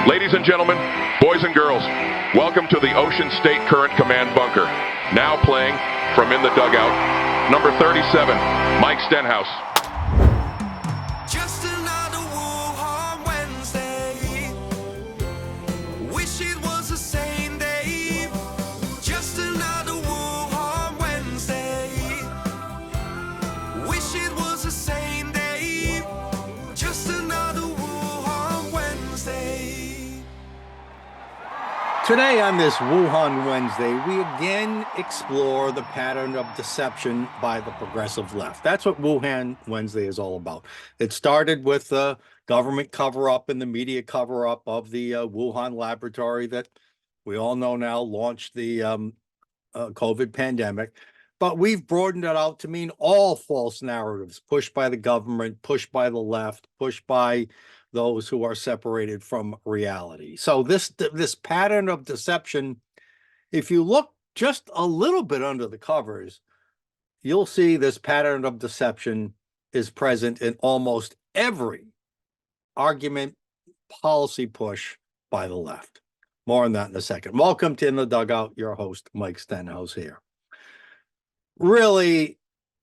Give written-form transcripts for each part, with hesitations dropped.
Ladies and gentlemen, boys and girls, welcome to the Ocean State Current Command Bunker. Now playing from in the dugout, number 37, Mike Stenhouse. Just another warm Wednesday. Wish it was the same day. Just another warm Wednesday. Wish it was the same day. Just another warm Wednesday. Today on this Wuhan Wednesday, we again explore the pattern of deception by the progressive left. That's what Wuhan Wednesday is all about. It started with the government cover-up and the media cover-up of the Wuhan laboratory that we all know now launched the COVID pandemic. But we've broadened it out to mean all false narratives pushed by the government, pushed by the left, pushed by those who are separated from reality. So this pattern of deception, if you look just a little bit under the covers, you'll see this pattern of deception is present in almost every argument, policy push by the left. More on that in a second. Welcome to In the Dugout. Your host, Mike Stenhouse here. Really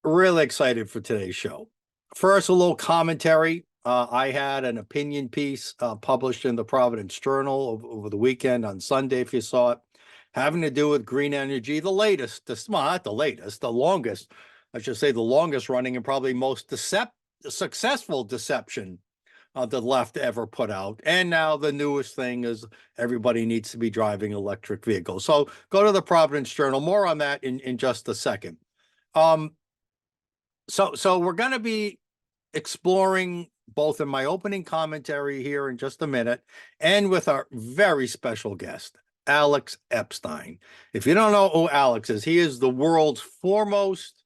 excited for today's show. First, a little commentary. I had an opinion piece published in the Providence Journal over the weekend on Sunday, if you saw it, having to do with green energy, the longest, I should say the longest running and probably most successful deception the left ever put out. And now the newest thing is everybody needs to be driving electric vehicles. So go to the Providence Journal. More on that in just a second. So we're going to be exploring both in my opening commentary here in just a minute and with our very special guest, Alex Epstein. If you don't know who Alex is, he is the world's foremost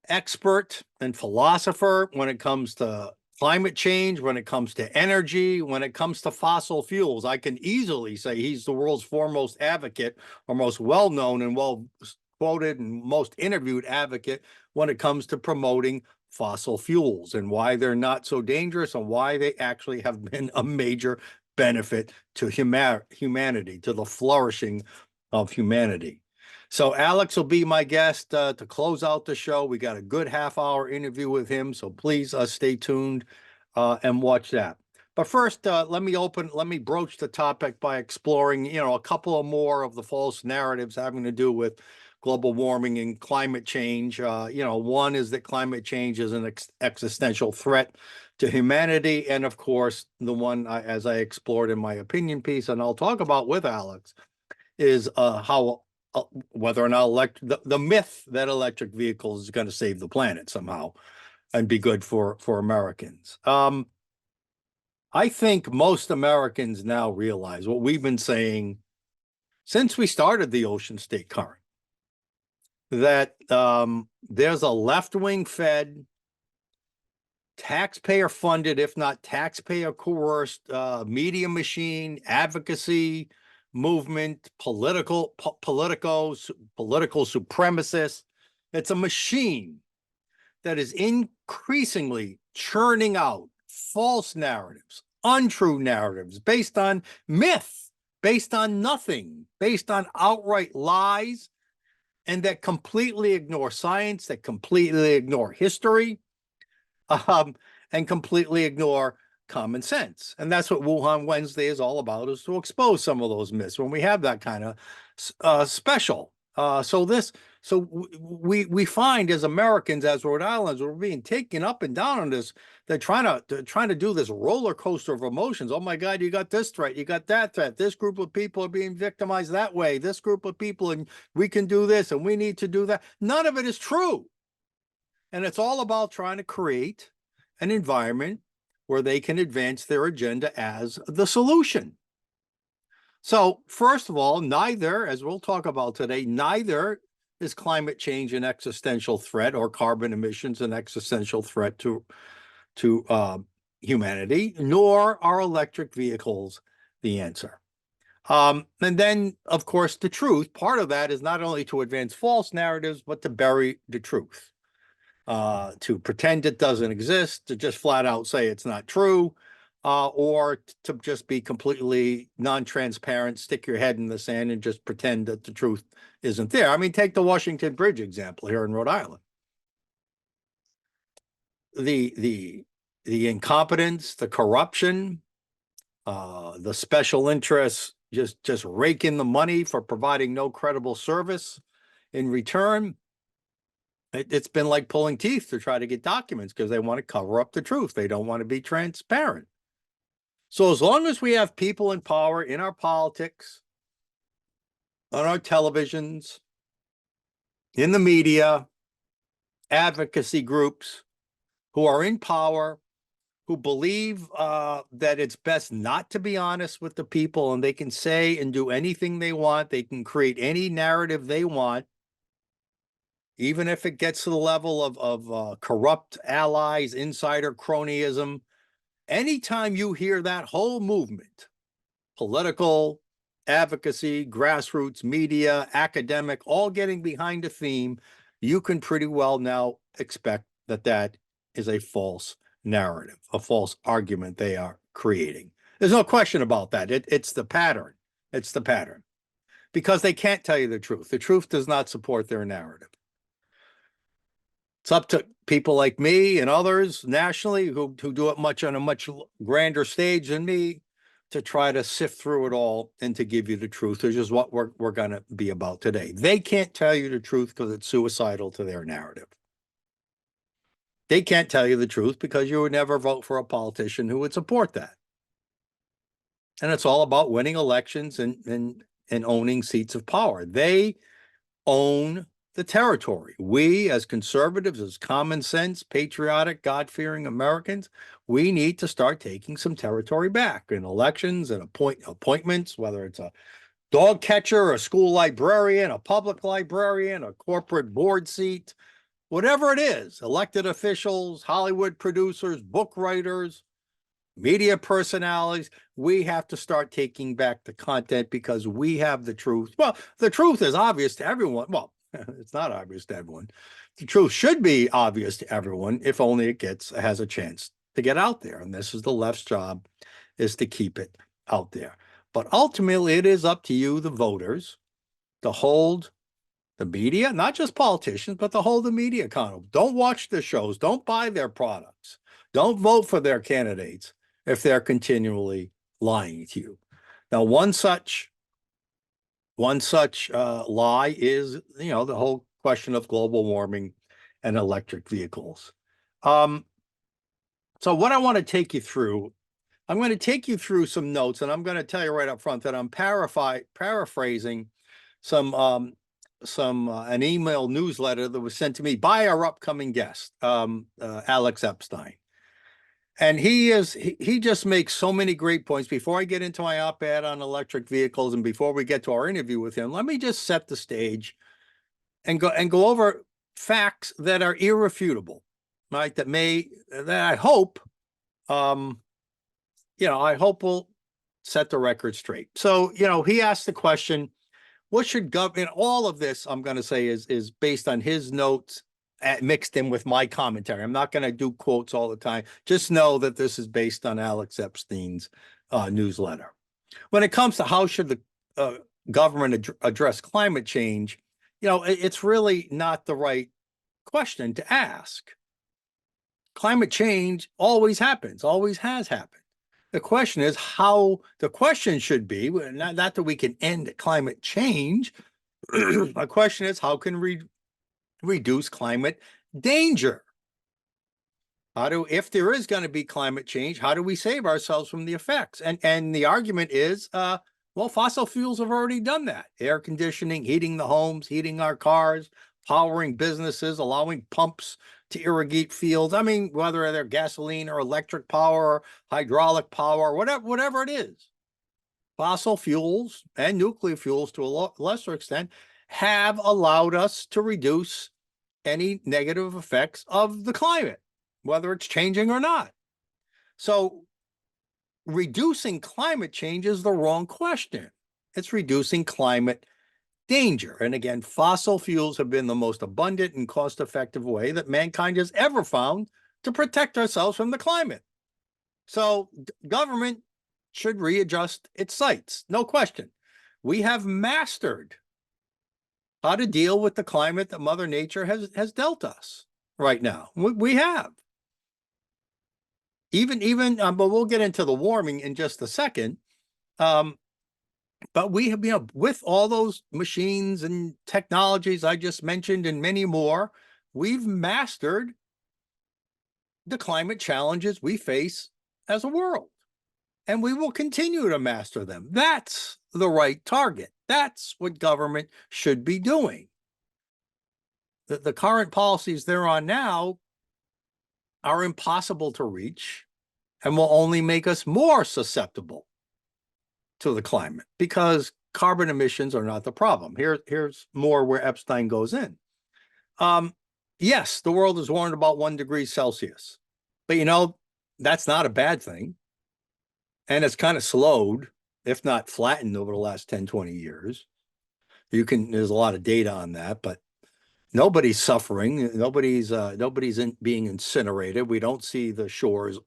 expert and philosopher when it comes to climate change, when it comes to energy, when it comes to fossil fuels. I can easily say he's the world's foremost advocate or most well-known and well-quoted and most interviewed advocate when it comes to promoting fossil fuels and why they're not so dangerous and why they actually have been a major benefit to humanity, to the flourishing of humanity. So Alex will be my guest to close out the show. We got a good half-hour interview with him, so please stay tuned and watch that. But first, let me broach the topic by exploring, a couple of more of the false narratives having to do with global warming and climate change. One is that climate change is an existential threat to humanity. And of course, the one, as I explored in my opinion piece, and I'll talk about with Alex, is how whether or not the myth that electric vehicles is going to save the planet somehow and be good for Americans. I think most Americans now realize what we've been saying since we started the Ocean State Current, that there's a left-wing fed, taxpayer-funded, if not taxpayer-coerced, media machine, advocacy movement, political supremacists. It's a machine that is increasingly churning out false narratives, untrue narratives based on myth, based on nothing, based on outright lies, and that completely ignore science, that completely ignore history, and completely ignore common sense. And that's what Wuhan Wednesday is all about, is to expose some of those myths when we have that kind of special. So we find as Americans, as Rhode Islanders, we're being taken up and down on this. They're trying to do this roller coaster of emotions. Oh my God, you got this threat, you got that threat. This group of people are being victimized that way. This group of people, and we can do this and we need to do that. None of it is true. And it's all about trying to create an environment where they can advance their agenda as the solution. So first of all, neither, as we'll talk about today, neither is climate change an existential threat or carbon emissions an existential threat to humanity, nor are electric vehicles the answer. And then, of course, the truth, part of that is not only to advance false narratives, but to bury the truth, to pretend it doesn't exist, to just flat out say it's not true, or to just be completely non-transparent, stick your head in the sand and just pretend that the truth isn't there. I mean, take the Washington Bridge example here in Rhode Island. The incompetence, the corruption, the special interests just raking the money for providing no credible service in return. It's been like pulling teeth to try to get documents because they want to cover up the truth. They don't want to be transparent. So as long as we have people in power in our politics, on our televisions, in the media, advocacy groups who are in power, who believe that it's best not to be honest with the people, and they can say and do anything they want, they can create any narrative they want, even if it gets to the level of corrupt allies, insider cronyism. Anytime you hear that whole movement, political, advocacy, grassroots, media, academic, all getting behind a theme, you can pretty well now expect that that is a false narrative, a false argument they are creating. There's no question about that. It's the pattern. It's the pattern. Because they can't tell you the truth. The truth does not support their narrative. It's up to people like me and others nationally who do it on a much grander stage than me to try to sift through it all and to give you the truth, which is what we're going to be about today. They can't tell you the truth because it's suicidal to their narrative. They can't tell you the truth because you would never vote for a politician who would support that. And it's all about winning elections and owning seats of power. They own the territory. We, as conservatives, as common sense, patriotic, God-fearing Americans, we need to start taking some territory back in elections and appointments, whether it's a dog catcher, a school librarian, a public librarian, a corporate board seat, whatever it is, elected officials, Hollywood producers, book writers, media personalities, we have to start taking back the content because we have the truth. Well, the truth is obvious to everyone. Well, it's not obvious to everyone. The truth should be obvious to everyone if only it has a chance to get out there. And this is the left's job, is to keep it out there. But ultimately, it is up to you, the voters, to hold the media, not just politicians, but to hold the media accountable. Don't watch the shows. Don't buy their products. Don't vote for their candidates if they're continually lying to you. Now, one such lie is, the whole question of global warming and electric vehicles. So what I want to take you through, I'm going to take you through some notes, and I'm going to tell you right up front that I'm paraphrasing an email newsletter that was sent to me by our upcoming guest, Alex Epstein. And he just makes so many great points. Before I get into my op-ed on electric vehicles and before we get to our interview with him, let me just set the stage and go over facts that are irrefutable, right? That I hope, I hope will set the record straight. So, he asked the question, what should govern all of this? I'm going to say is based on his notes mixed in with my commentary. I'm not going to do quotes all the time. Just know that this is based on Alex Epstein's newsletter. When it comes to how should the government address climate change, it's really not the right question to ask. Climate change always happens, always has happened. The question is the question should be, not that we can end climate change. The question is, how can we reduce climate danger? If there is going to be climate change, how do we save ourselves from the effects? And the argument is, fossil fuels have already done that. Air conditioning, heating the homes, heating our cars, powering businesses, allowing pumps to irrigate fields. I mean, whether they're gasoline or electric power, or hydraulic power, whatever it is. Fossil fuels and nuclear fuels to a lesser extent have allowed us to reduce any negative effects of the climate, whether it's changing or not. So reducing climate change is the wrong question. It's reducing climate danger. And again, fossil fuels have been the most abundant and cost-effective way that mankind has ever found to protect ourselves from the climate. So government should readjust its sights, no question. We have mastered how to deal with the climate that Mother Nature has dealt us right now. We have. But we'll get into the warming in just a second. But we have, with all those machines and technologies I just mentioned and many more, we've mastered the climate challenges we face as a world. And we will continue to master them. That's the right target. That's what government should be doing. The current policies they're on now are impossible to reach and will only make us more susceptible to the climate, because carbon emissions are not the problem. Here's more where Epstein goes in. Yes, the world is warmed about 1 degree Celsius, but that's not a bad thing. And it's kind of slowed, if not flattened, over the last 10, 20 years. There's a lot of data on that, but nobody's suffering. Nobody's being incinerated. We don't see the shores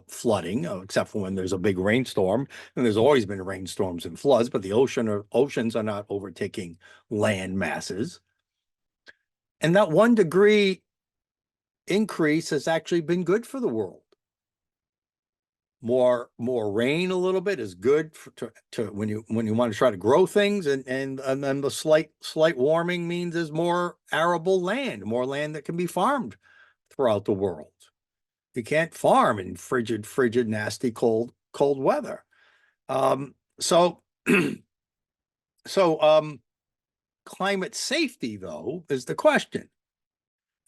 flooding, except for when there's a big rainstorm. And there's always been rainstorms and floods, but the oceans are not overtaking land masses. And that 1 degree increase has actually been good for the world. More rain a little bit is good to when you want to try to grow things, and then the slight warming means there's more arable land, more land that can be farmed throughout the world. You can't farm in frigid, nasty, cold weather. So climate safety, though, is the question.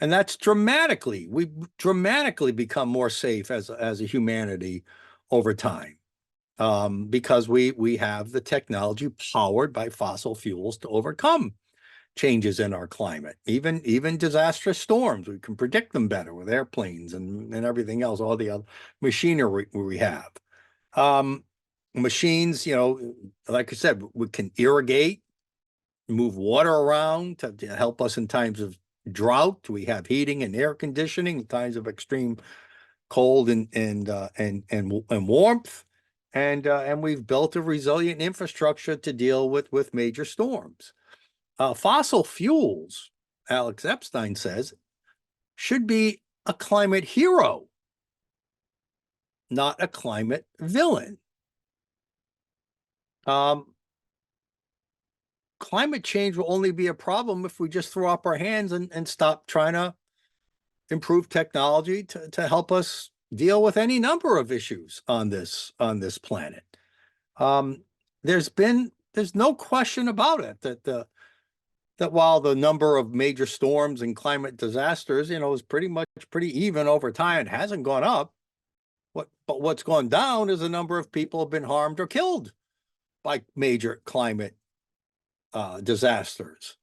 And that's we've dramatically become more safe as a humanity over time, because we have the technology powered by fossil fuels to overcome changes in our climate. Even disastrous storms, we can predict them better with airplanes and everything else, all the other machinery we have. Machines, like I said, we can irrigate, move water around to help us in times of drought. We have heating and air conditioning in times of extreme cold and warmth, and we've built a resilient infrastructure to deal with major storms. Fossil fuels, Alex Epstein says, should be a climate hero, not a climate villain. Climate change will only be a problem if we just throw up our hands and stop trying to improve technology to help us deal with any number of issues on this planet. There's no question about it that while the number of major storms and climate disasters, is pretty even over time, it hasn't gone up. But what's gone down is the number of people who have been harmed or killed by major climate disasters.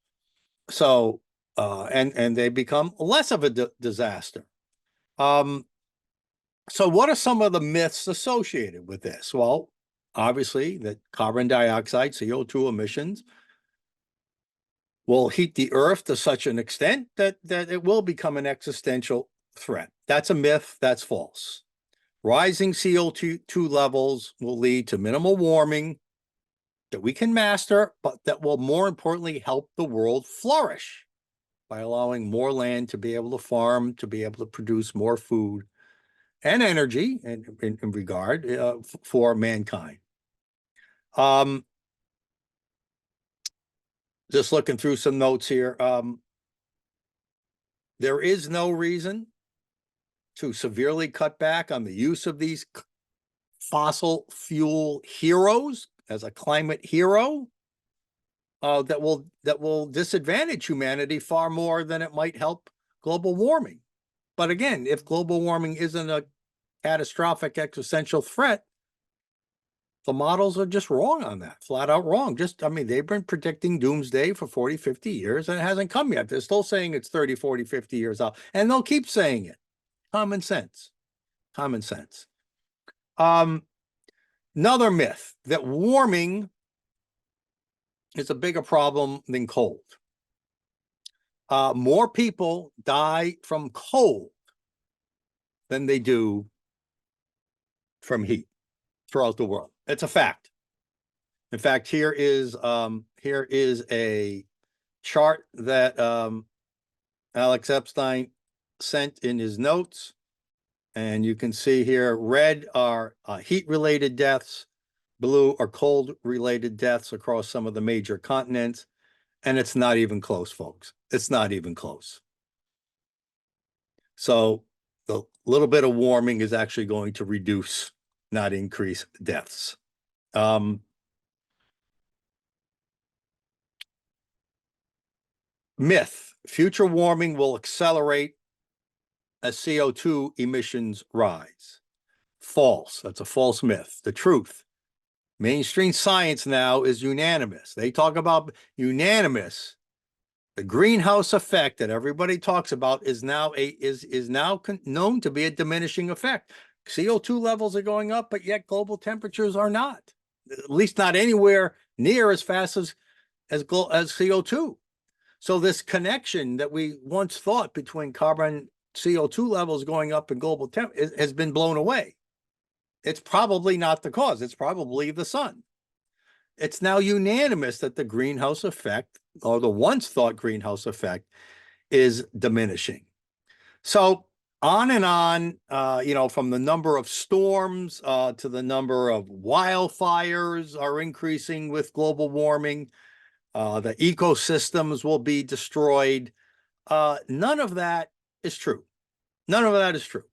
So, and they become less of a disaster. So what are some of the myths associated with this? Well, obviously that carbon dioxide, CO2 emissions will heat the earth to such an extent that it will become an existential threat. That's a myth. That's false. Rising CO2 levels will lead to minimal warming that we can master, but that will more importantly help the world flourish by allowing more land to be able to farm, to be able to produce more food and energy in regard for mankind. Just looking through some notes here. There is no reason to severely cut back on the use of these fossil fuel heroes as a climate hero that will disadvantage humanity far more than it might help global warming. But again, if global warming isn't a catastrophic existential threat, the models are just wrong on that, flat out wrong. They've been predicting doomsday for 40, 50 years and it hasn't come yet. They're still saying it's 30, 40, 50 years out, and they'll keep saying it. Common sense. Another myth, that warming is a bigger problem than cold. More people die from cold than they do from heat throughout the world. It's a fact. In fact, here is a chart that Alex Epstein sent in his notes. And you can see here, red are heat-related deaths, blue are cold-related deaths across some of the major continents. And it's not even close, folks. It's not even close. So the little bit of warming is actually going to reduce, not increase deaths. Myth, future warming will accelerate as CO2 emissions rise. False. That's a false myth. The truth. Mainstream science now is unanimous. They talk about unanimous. The greenhouse effect that everybody talks about is now known to be a diminishing effect. CO2 levels are going up, but yet global temperatures are not. At least not anywhere near as fast as CO2. So this connection that we once thought between carbon CO2 levels going up and global temp has been blown away. It's probably not the cause. It's probably the sun. It's now unanimous that the greenhouse effect, or the once thought greenhouse effect, is diminishing. So on and on, from the number of storms to the number of wildfires are increasing with global warming. The ecosystems will be destroyed. None of that is true. None of that is true.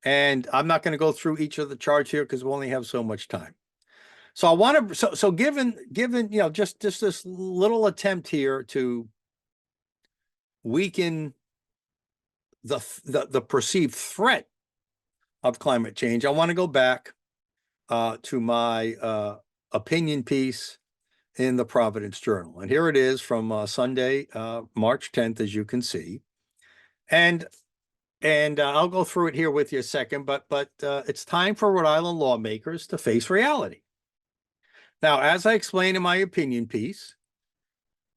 And I'm not going to go through each of the charts here because we only have so much time. So I want to, so given, just this little attempt here to weaken the perceived threat of climate change, I want to go back to my opinion piece in the Providence Journal. And here it is from Sunday, March 10th, as you can see. And I'll go through it here with you a second, but it's time for Rhode Island lawmakers to face reality. Now, as I explained in my opinion piece,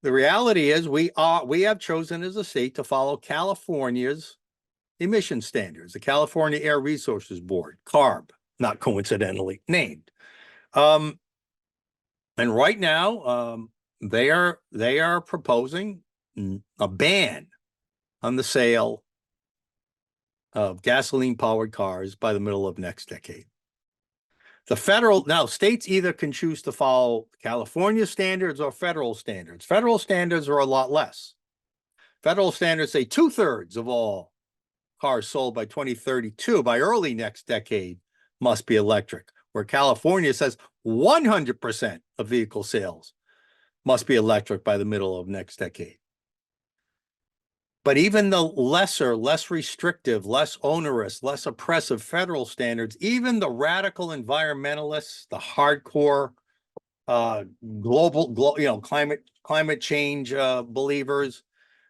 the reality is we have chosen as a state to follow California's emission standards, the California Air Resources Board, CARB, not coincidentally named. And right now, they are proposing a ban on the sale of gasoline-powered cars by the middle of next decade. Now states either can choose to follow California standards or federal standards. Federal standards are a lot less. Federal standards say 2/3 of all cars sold by 2032, by early next decade, must be electric, where California says 100% of vehicle sales must be electric by the middle of next decade. But even the lesser, less restrictive, less onerous, less oppressive federal standards, even the radical environmentalists, the hardcore climate change believers,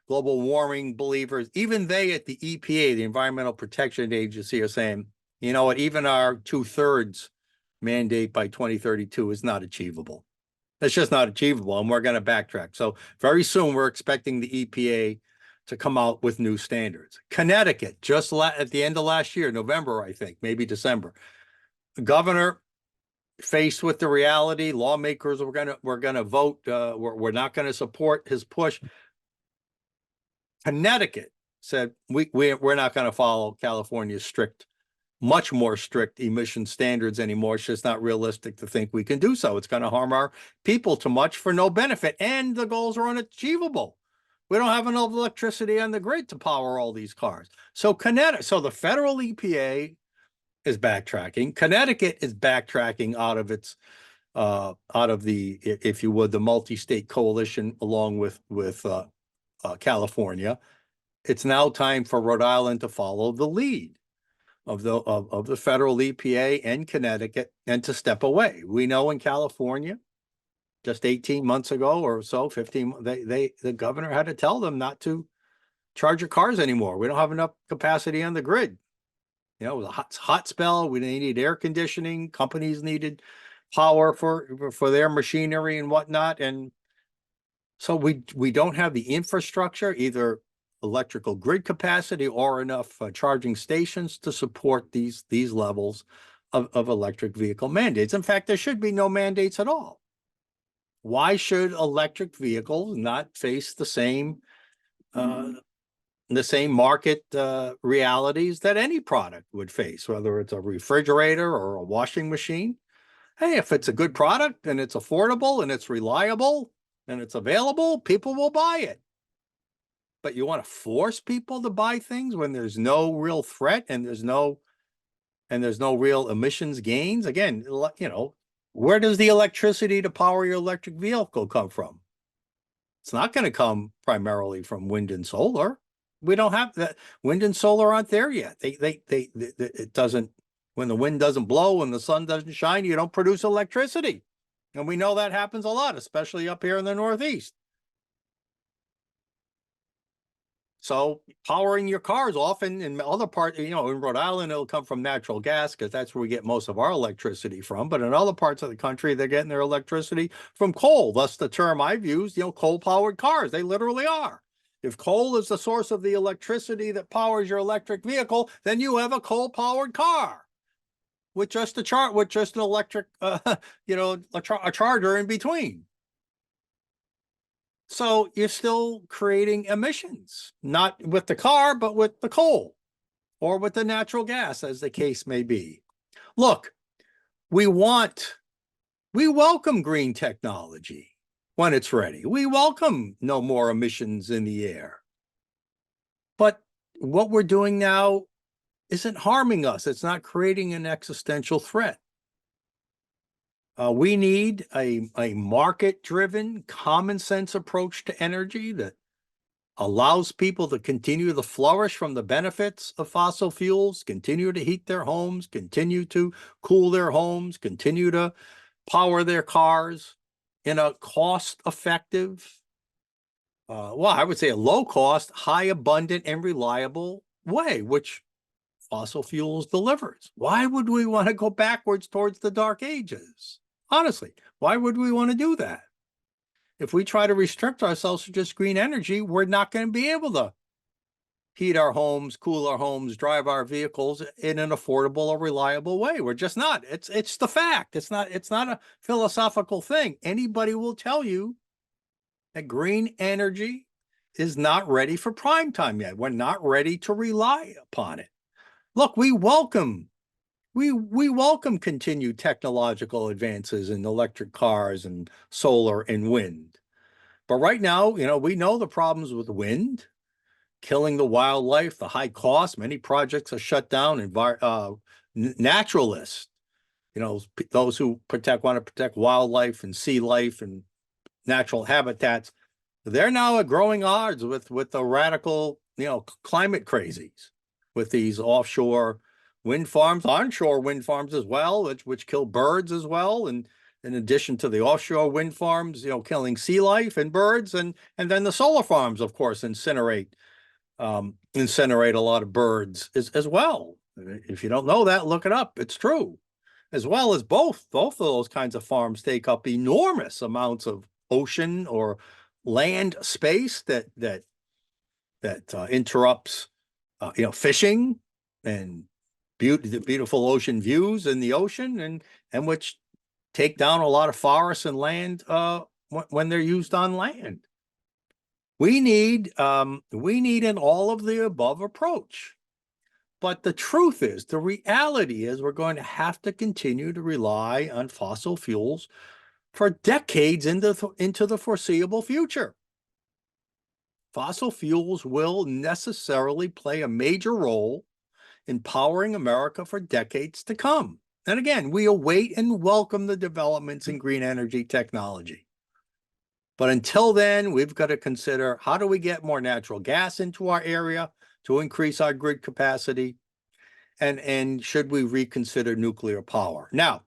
global warming believers, even they at the EPA, the Environmental Protection Agency, are saying, you know what, even our 2/3 mandate by 2032 is not achievable. It's just not achievable, and we're going to backtrack. So very soon, we're expecting the EPA to come out with new standards. Connecticut, just at the end of last year, November, I think, maybe December, the governor, faced with the reality, lawmakers we're gonna vote. We're not going to support his push. Connecticut said we're not going to follow California's much more strict emission standards anymore. It's just not realistic to think we can do so. It's going to harm our people too much for no benefit, and the goals are unachievable. We don't have enough electricity on the grid to power all these cars. So the federal EPA is backtracking. Connecticut is backtracking out of the, if you would, the multi-state coalition along with California. It's now time for Rhode Island to follow the lead of the federal EPA and Connecticut and to step away. We know in California, just 18 months ago or so, 15, the governor had to tell them not to charge your cars anymore. We don't have enough capacity on the grid. It was a hot spell. We needed air conditioning. Companies needed power for their machinery and whatnot. And so we don't have the infrastructure, either electrical grid capacity or enough charging stations to support these levels of electric vehicle mandates. In fact, there should be no mandates at all. Why should electric vehicles not face the same market realities that any product would face, whether it's a refrigerator or a washing machine? Hey, if it's a good product and it's affordable and it's reliable and it's available, people will buy it. But you want to force people to buy things when there's no real threat and there's no real emissions gains? Again, where does the electricity to power your electric vehicle come from? It's not going to come primarily from wind and solar. We don't have that. Wind and solar aren't there yet. It doesn't, when the wind doesn't blow and the sun doesn't shine, you don't produce electricity. And we know that happens a lot, especially up here in the Northeast. So powering your cars often in other parts, in Rhode Island, it'll come from natural gas because that's where we get most of our electricity from. But in other parts of the country, they're getting their electricity from coal. Thus the term I've used, coal-powered cars. They literally are. If coal is the source of the electricity that powers your electric vehicle, then you have a coal-powered car with just an electric, a charger in between. So you're still creating emissions, not with the car, but with the coal or with the natural gas, as the case may be. Look, we welcome green technology when it's ready. We welcome no more emissions in the air. But what we're doing now isn't harming us. It's not creating an existential threat. We need a market-driven, common-sense approach to energy that allows people to continue to flourish from the benefits of fossil fuels, continue to heat their homes, continue to cool their homes, continue to power their cars in a cost-effective, I would say a low-cost, high-abundant, and reliable way, which fossil fuels delivers. Why would we want to go backwards towards the dark ages? Honestly, why would we want to do that? If we try to restrict ourselves to just green energy, we're not going to be able to heat our homes, cool our homes, drive our vehicles in an affordable or reliable way. We're just not. It's the fact. It's not a philosophical thing. Anybody will tell you that green energy is not ready for prime time yet. We're not ready to rely upon it. Look, we welcome continued technological advances in electric cars and solar and wind. But right now, we know the problems with wind, killing the wildlife, the high cost. Many projects are shut down. Naturalists, those who want to protect wildlife and sea life and natural habitats, they're now at growing odds with the radical, climate crazies, with these offshore wind farms, onshore wind farms as well, which kill birds as well. And in addition to the offshore wind farms, killing sea life and birds, and then the solar farms, of course, incinerate a lot of birds as well. If you don't know that, look it up. It's true. As well as both of those kinds of farms take up enormous amounts of ocean or land space that interrupts, fishing and the beautiful ocean views in the ocean, and which take down a lot of forests and land when they're used on land. We need an all of the above approach. But the truth is, the reality is, we're going to have to continue to rely on fossil fuels for decades into the foreseeable future. Fossil fuels will necessarily play a major role in powering America for decades to come. And again, we await and welcome the developments in green energy technology. But until then, we've got to consider, how do we get more natural gas into our area to increase our grid capacity? And should we reconsider nuclear power? Now,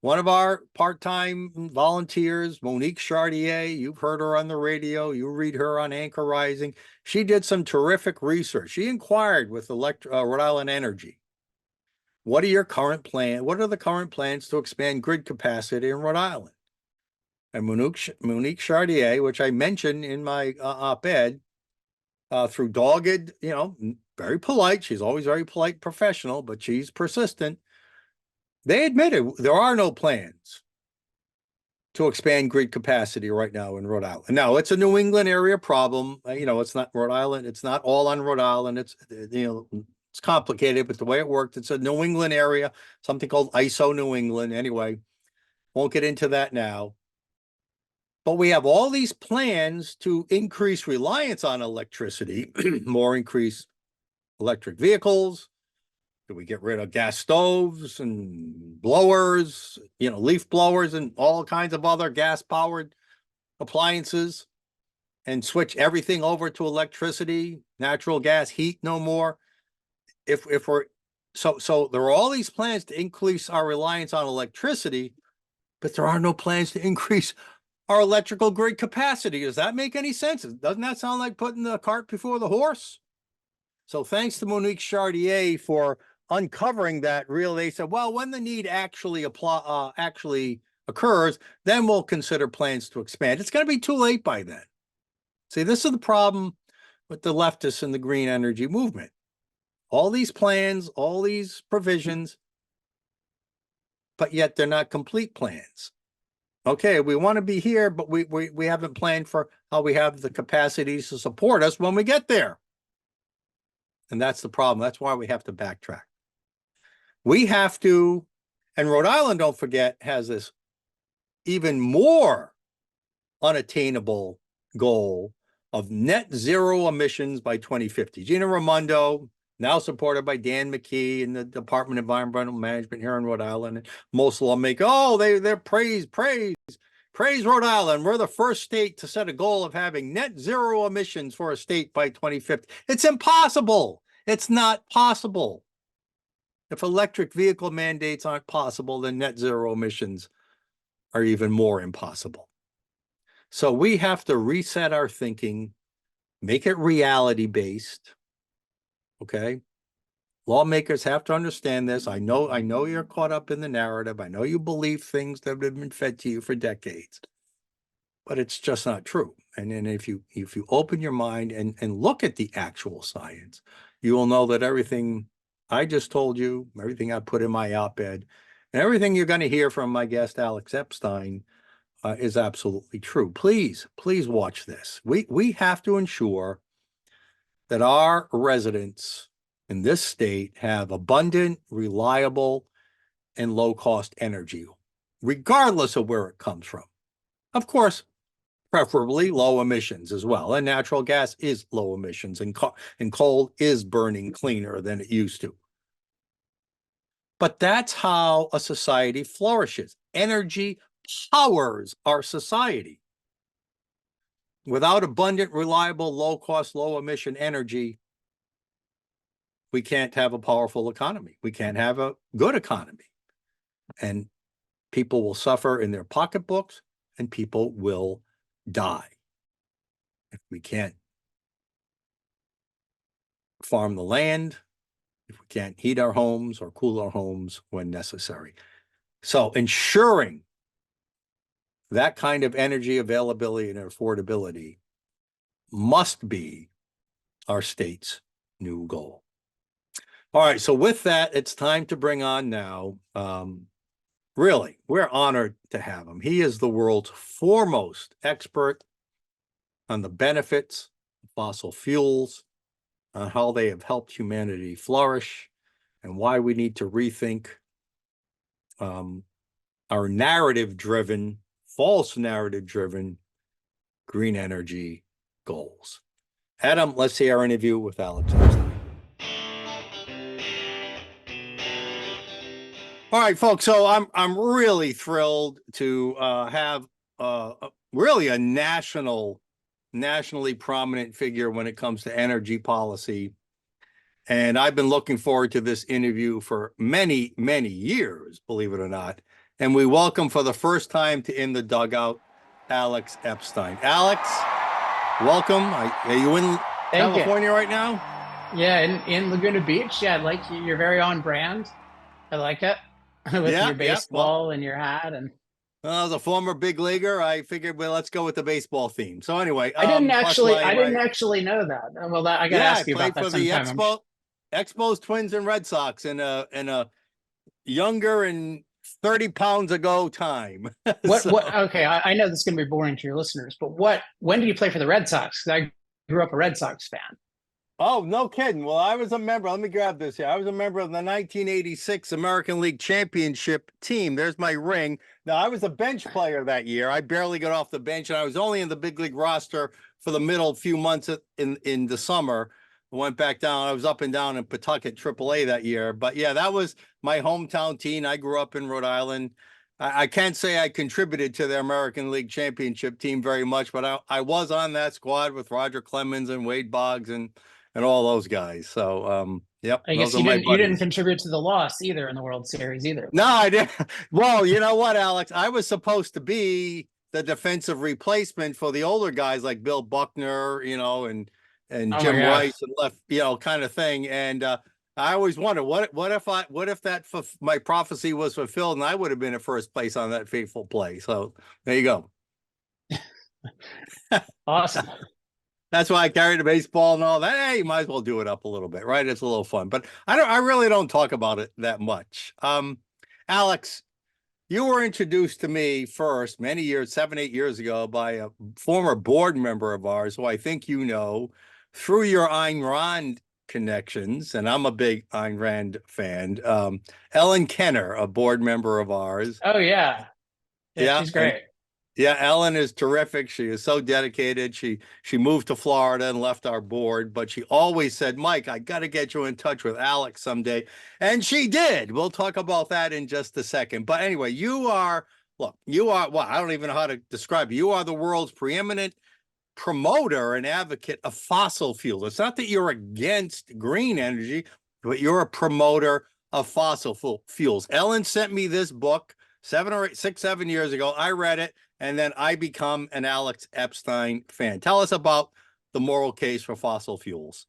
one of our part-time volunteers, Monique Chartier, you've heard her on the radio, you read her on Anchor Rising. She did some terrific research. She inquired with Rhode Island Energy. What are the current plans to expand grid capacity in Rhode Island? And Monique Chartier, which I mentioned in my op-ed, through dogged, very polite. She's always very polite, professional, but she's persistent. They admitted there are no plans to expand grid capacity right now in Rhode Island. Now, it's a New England area problem. It's not Rhode Island. It's not all on Rhode Island. It's complicated, but the way it worked, it's a New England area, something called ISO New England. Anyway, won't get into that now. But we have all these plans to increase reliance on electricity, more increased electric vehicles. Do we get rid of gas stoves and blowers, leaf blowers and all kinds of other gas-powered appliances and switch everything over to electricity, natural gas, heat no more? If we're so there are all these plans to increase our reliance on electricity, but there are no plans to increase our electrical grid capacity. Does that make any sense? Doesn't that sound like putting the cart before the horse? So thanks to Monique Chartier for uncovering that. They said, well, when the need actually occurs, then we'll consider plans to expand. It's going to be too late by then. See, this is the problem with the leftists and the green energy movement. All these plans, all these provisions, but yet they're not complete plans. Okay, we want to be here, but we haven't planned for how we have the capacities to support us when we get there. And that's the problem. That's why we have to backtrack. We have to, and Rhode Island, don't forget, has this even more unattainable goal of net zero emissions by 2050. Gina Raimondo, now supported by Dan McKee in the Department of Environmental Management here in Rhode Island. And most lawmakers, they're praise Rhode Island. We're the first state to set a goal of having net zero emissions for a state by 2050. It's impossible. It's not possible. If electric vehicle mandates aren't possible, then net zero emissions are even more impossible. So we have to reset our thinking, make it reality-based. Okay? Lawmakers have to understand this. I know you're caught up in the narrative. I know you believe things that have been fed to you for decades, but it's just not true. And then if you open your mind and look at the actual science, you will know that everything I just told you, everything I put in my op-ed, and everything you're going to hear from my guest, Alex Epstein, is absolutely true. Please watch this. We have to ensure that our residents in this state have abundant, reliable, and low-cost energy, regardless of where it comes from. Of course, preferably low emissions as well. And natural gas is low emissions, and coal is burning cleaner than it used to. But that's how a society flourishes. Energy powers our society. Without abundant, reliable, low-cost, low-emission energy, we can't have a powerful economy. We can't have a good economy. And people will suffer in their pocketbooks, and people will die if we can't farm the land, if we can't heat our homes or cool our homes when necessary. So ensuring that kind of energy availability and affordability must be our state's new goal. All right, so with that, it's time to bring on now, really, we're honored to have him. He is the world's foremost expert on the benefits of fossil fuels, on how they have helped humanity flourish, and why we need to rethink our narrative-driven, false narrative-driven green energy goals. Adam, let's see our interview with Alex Epstein. All right, folks. So I'm really thrilled to have really a nationally prominent figure when it comes to energy policy, and I've been looking forward to this interview for many years, believe it or not. And we welcome for the first time to In the Dugout, Alex Epstein. Alex, welcome. Are you in California right now? Yeah, in Laguna Beach. Yeah, I like you. You're very on brand. I like it. With your baseball and your hat. And Well, as a former big leaguer, I figured, well, let's go with the baseball theme. So anyway, I didn't plus actually, I didn't actually know that. Well, I got to yeah, I ask you about played that for the sometime. Expos, Twins, and Red Sox in a younger and 30 pounds ago time. What? Okay, I know this is going to be boring to your listeners, but when did you play for the Red Sox? 'Cause I grew up a Red Sox fan. Oh, no kidding. Well, I was a member. Let me grab this here. I was a member of the 1986 American League Championship team. There's my ring. Now, I was a bench player that year. I barely got off the bench, and I was only in the big league roster for the middle few months in the summer. I went back down. I was up and down in Pawtucket AAA that year. But yeah, that was my hometown team. I grew up in Rhode Island. I can't say I contributed to the American League Championship team very much, but I was on that squad with Roger Clemens and Wade Boggs and all those guys. So, yep, I guess those are my you didn't buddies. contribute to the loss either in the World Series either. No, I didn't. Well, you know what, Alex? I was supposed to be the defensive replacement for the older guys like Bill Buckner, and Oh my Jim God. Rice and left, kind of thing. And I always wonder what if my prophecy was fulfilled and I would have been at first place on that fateful play. So there you go. Awesome. That's why I carry the baseball and all that. Hey, you might as well do it up a little bit, right? It's a little fun, but I really don't talk about it that much. Alex, you were introduced to me first many years, 7, 8 years ago by a former board member of ours who I think you know through your Ayn Rand connections. And I'm a big Ayn Rand fan. Ellen Kenner, a board member of ours. Oh yeah. Yeah, Yeah. she's great. Yeah, Ellen is terrific. She is so dedicated. She moved to Florida and left our board, but she always said, Mike, I got to get you in touch with Alex someday. And she did. We'll talk about that in just a second. But anyway, well, I don't even know how to describe you. You are the world's preeminent promoter and advocate of fossil fuels. It's not that you're against green energy, but you're a promoter of fossil fuels. Ellen sent me this book 7 years ago. I read it. And then I become an Alex Epstein fan. Tell us about the moral case for fossil fuels.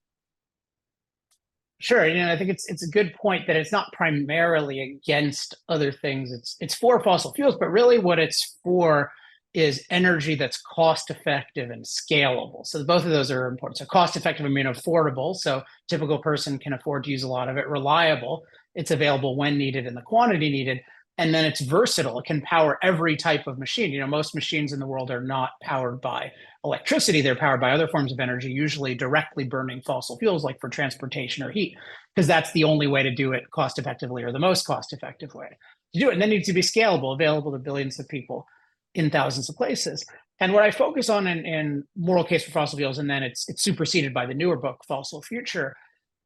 Sure. I think it's a good point that it's not primarily against other things. It's for fossil fuels, but really what it's for is energy that's cost effective and scalable. So both of those are important. So cost effective, I mean affordable. So typical person can afford to use a lot of it. Reliable. It's available when needed and the quantity needed. And then it's versatile. It can power every type of machine. Most machines in the world are not powered by electricity. They're powered by other forms of energy, usually directly burning fossil fuels, like for transportation or heat, because that's the only way to do it cost effectively, or the most cost effective way to do it. And then it needs to be scalable, available to billions of people in thousands of places. And what I focus on in Moral Case for Fossil Fuels, and then it's superseded by the newer book, Fossil Future,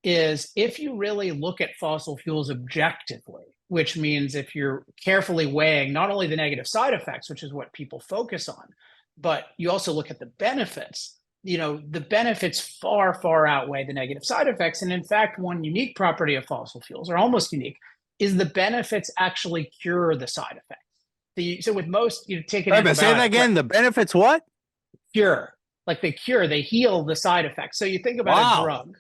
is if you really look at fossil fuels objectively, which means if you're carefully weighing not only the negative side effects, which is what people focus on, but you also look at the benefits, the benefits far, far outweigh the negative side effects. And in fact, one unique property of fossil fuels, or almost unique, is the benefits actually cure the side effects. So with most, you take an antibiotic. Say that again. The benefits what? Cure. Like they heal the side effects. So you think about a drug.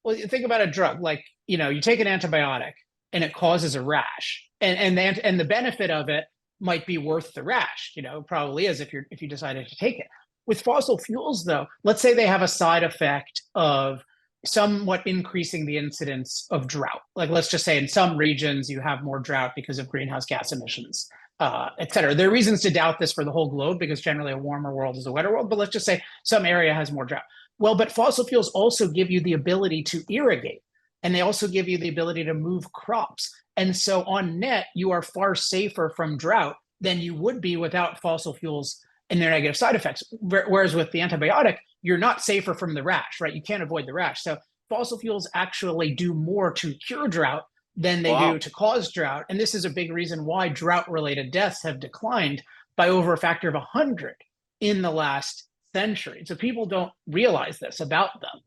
Well, you think about a drug, like, you take an antibiotic and it causes a rash, and the benefit of it might be worth the rash. It probably is if you decided to take it. With fossil fuels, though, let's say they have a side effect of somewhat increasing the incidence of drought. Like, let's just say in some regions you have more drought because of greenhouse gas emissions, et cetera. There are reasons to doubt this for the whole globe, because generally a warmer world is a wetter world. But let's just say some area has more drought. Well, but fossil fuels also give you the ability to irrigate, and they also give you the ability to move crops. And so on net, you are far safer from drought than you would be without fossil fuels and their negative side effects. Whereas with the antibiotic, you're not safer from the rash, right? You can't avoid the rash. So fossil fuels actually do more to cure drought than they do to cause drought. And this is a big reason why drought-related deaths have declined by over a factor of 100 in the last century. So people don't realize this about them.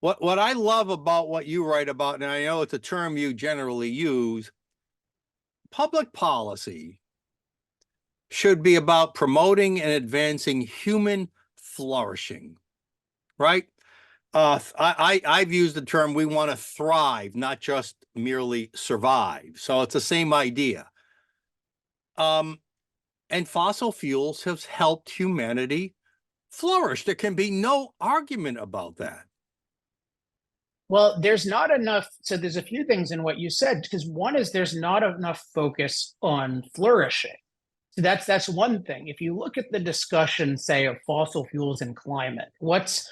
What I love about what you write about, and I know it's a term you generally use, public policy should be about promoting and advancing human flourishing, right? I've used the term, we want to thrive, not just merely survive. So it's the same idea. and fossil fuels have helped humanity flourish. There can be no argument about that. Well, there's not enough. So there's a few things in what you said, because one is there's not enough focus on flourishing. So that's one thing. If you look at the discussion, say, of fossil fuels and climate, what's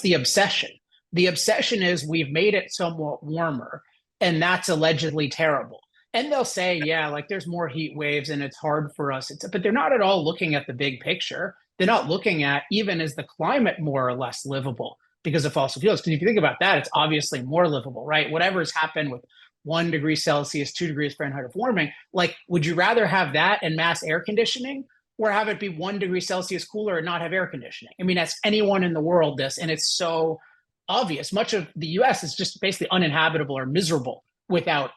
the obsession? The obsession is we've made it somewhat warmer, and that's allegedly terrible. And they'll say, yeah, like there's more heat waves and it's hard for us. But they're not at all looking at the big picture. They're not looking at, even is the climate more or less livable because of fossil fuels? Because if you think about that, it's obviously more livable, right? Whatever's happened with 1 degree Celsius, 2 degrees Fahrenheit of warming, like, would you rather have that and mass air conditioning, or have it be 1 degree Celsius cooler and not have air conditioning? I mean, ask anyone in the world this, and it's so obvious. Much of the US is just basically uninhabitable or miserable without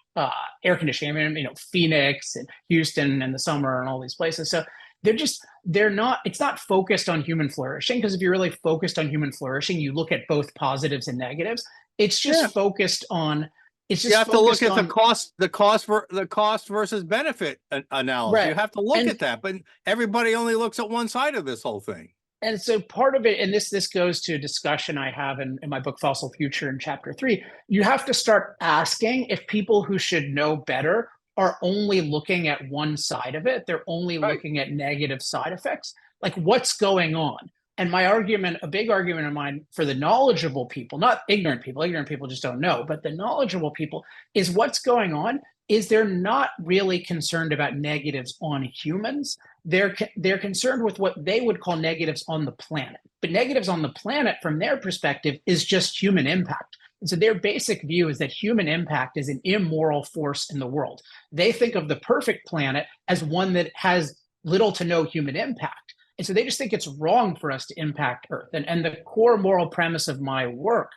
air conditioning. I mean, Phoenix and Houston in the summer and all these places. So it's not focused on human flourishing, because if you're really focused on human flourishing, you look at both positives and negatives. It's just focused on, you have to look at the cost versus benefit analysis. Right. You have to look at that, but everybody only looks at one side of this whole thing. And so part of it, and this goes to a discussion I have in my book, Fossil Future, in chapter 3, you have to start asking if people who should know better are only looking at one side of it. They're only looking at negative side effects. Like, what's going on? And my argument, a big argument of mine for the knowledgeable people, not ignorant people just don't know, but the knowledgeable people, is what's going on is they're not really concerned about negatives on humans. They're concerned with what they would call negatives on the planet. But negatives on the planet, from their perspective, is just human impact. And so their basic view is that human impact is an immoral force in the world. They think of the perfect planet as one that has little to no human impact. And so they just think it's wrong for us to impact Earth. And the core moral premise of my work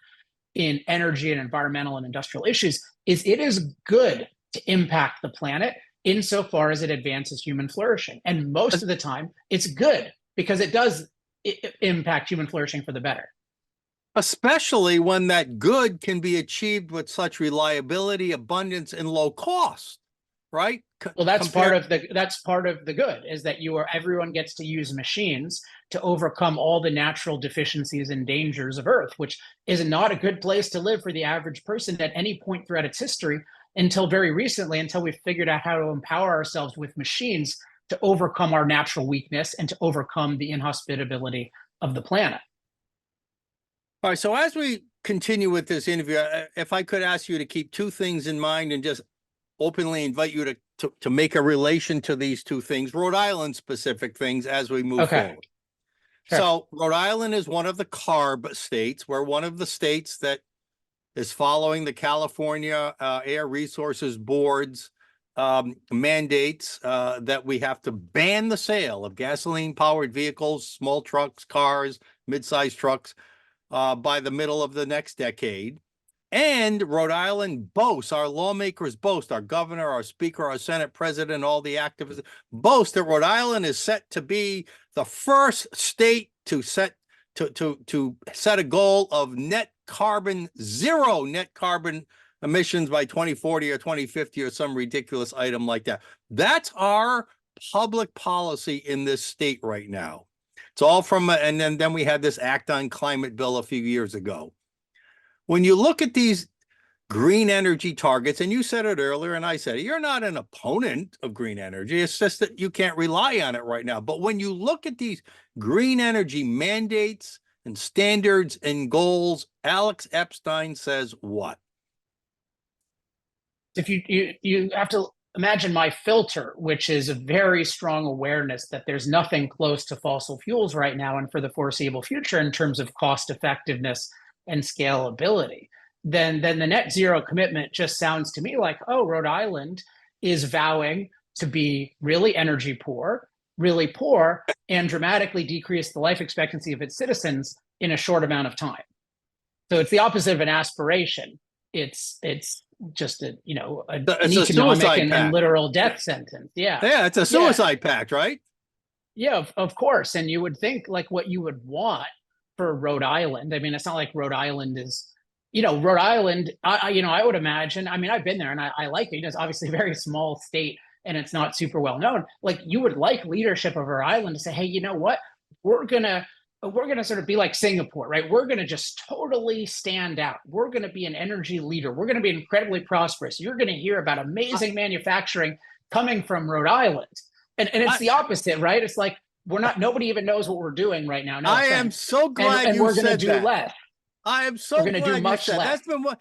in energy and environmental and industrial issues is it is good to impact the planet insofar as it advances human flourishing. And most of the time, it's good because it does impact human flourishing for the better. Especially when that good can be achieved with such reliability, abundance, and low cost, right? Well, that's part of the good, is that everyone gets to use machines to overcome all the natural deficiencies and dangers of Earth, which is not a good place to live for the average person at any point throughout its history, until very recently, until we figured out how to empower ourselves with machines to overcome our natural weakness and to overcome the inhospitability of the planet. All right, so as we continue with this interview, if I could ask you to keep two things in mind and just openly invite you to make a relation to these two things, Rhode Island specific things, as we move forward. Sure. So Rhode Island is one of the CARB states. We're one of the states that is following the California Air Resources Board's mandates that we have to ban the sale of gasoline-powered vehicles, small trucks, cars, mid-sized trucks by the middle of the next decade. And Rhode Island boasts, our lawmakers boast, our governor, our speaker, our Senate president, all the activists boast that Rhode Island is set to be the first state to set a goal of zero net carbon emissions by 2040 or 2050 or some ridiculous item like that. That's our public policy in this state right now. It's all from, and then we had this Act on Climate bill a few years ago. When you look at these green energy targets, and you said it earlier, and I said it, you're not an opponent of green energy. It's just that you can't rely on it right now. But when you look at these green energy mandates and standards and goals, Alex Epstein says what? If you have to imagine my filter, which is a very strong awareness that there's nothing close to fossil fuels right now and for the foreseeable future in terms of cost effectiveness and scalability, then the net zero commitment just sounds to me like, oh, Rhode Island is vowing to be really energy poor, really poor, and dramatically decrease the life expectancy of its citizens in a short amount of time. So it's the opposite of an aspiration. It's just an economic and literal death sentence. Yeah. Yeah, it's a suicide pact, right? Yeah, of course. And you would think like what you would want for Rhode Island. I mean, it's not like Rhode Island is, Rhode Island, I would imagine, I mean, I've been there and I like it. It's obviously a very small state and it's not super well known. Like, you would like leadership of our island to say, hey, you know what? We're gonna sort of be like Singapore, right? We're gonna just totally stand out. We're gonna be an energy leader. We're gonna be incredibly prosperous. You're gonna hear about amazing manufacturing coming from Rhode Island. And it's the opposite, right? It's like, nobody even knows what we're doing right now. No I offense. am so glad and you we're gonna said do that. less. I am so We're gonna glad do much you said less. that's been what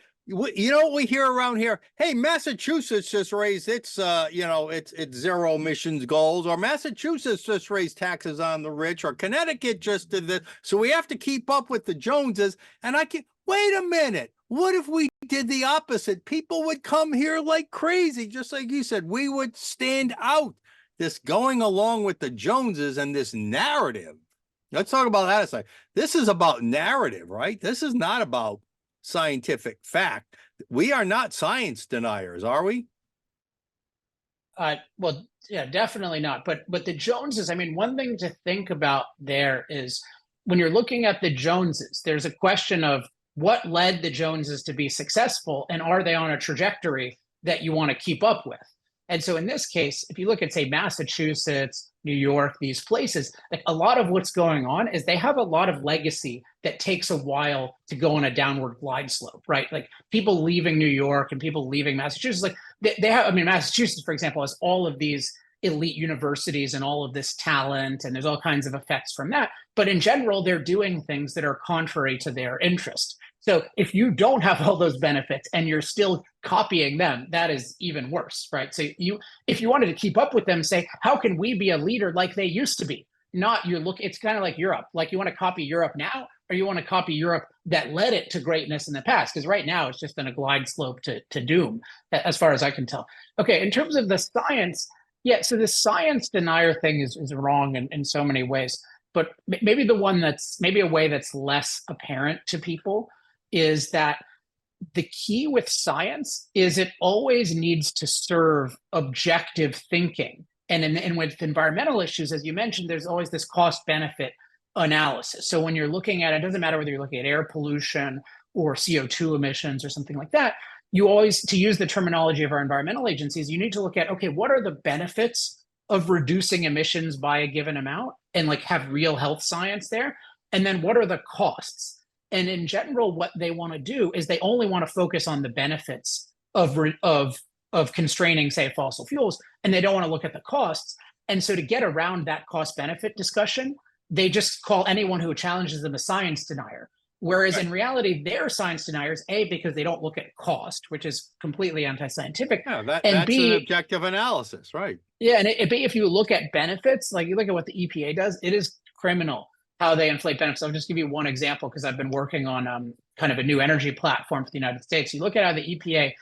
you know what we hear around here. Hey, Massachusetts just raised its its zero emissions goals, or Massachusetts just raised taxes on the rich, or Connecticut just did this. So we have to keep up with the Joneses. And I can wait a minute. What if we did the opposite? People would come here like crazy, just like you said. We would stand out. This going along with the Joneses and this narrative. Let's talk about that a second. This is about narrative, right? This is not about scientific fact. We are not science deniers, are we? Well, yeah, definitely not. But the Joneses, I mean, one thing to think about there is, when you're looking at the Joneses, there's a question of what led the Joneses to be successful, and are they on a trajectory that you want to keep up with? And so in this case, if you look at, say, Massachusetts, New York, these places, like, a lot of what's going on is they have a lot of legacy that takes a while to go on a downward glide slope, right? Like, people leaving New York and people leaving Massachusetts, like, they have, I mean, Massachusetts, for example, has all of these elite universities and all of this talent, and there's all kinds of effects from that. But in general, they're doing things that are contrary to their interest. So if you don't have all those benefits and you're still copying them, that is even worse, right? So if you wanted to keep up with them, say, how can we be a leader like they used to be? Not it's kind of like Europe. Like, you want to copy Europe now, or you want to copy Europe that led it to greatness in the past? Because right now it's just been a glide slope to doom, as far as I can tell. Okay, in terms of the science, yeah, so the science denier thing is wrong in so many ways. But maybe the one that's maybe a way that's less apparent to people is that the key with science is it always needs to serve objective thinking. And with environmental issues, as you mentioned, there's always this cost benefit analysis. So when you're looking at it, doesn't matter whether you're looking at air pollution or CO2 emissions or something like that, you always, to use the terminology of our environmental agencies, you need to look at, okay, what are the benefits of reducing emissions by a given amount, and like have real health science there? And then what are the costs? And in general, what they want to do is they only want to focus on the benefits of constraining, say, fossil fuels, and they don't want to look at the costs. And so to get around that cost benefit discussion, they just call anyone who challenges them a science denier. Whereas in reality, they're science deniers, A, because they don't look at cost, which is completely anti-scientific. Yeah, and that's B, an objective analysis, right? Yeah, and B, if you look at benefits, like you look at what the EPA does, it is criminal how they inflate benefits. I'll just give you one example, because I've been working on kind of a new energy platform for the United States. You look at how the EPA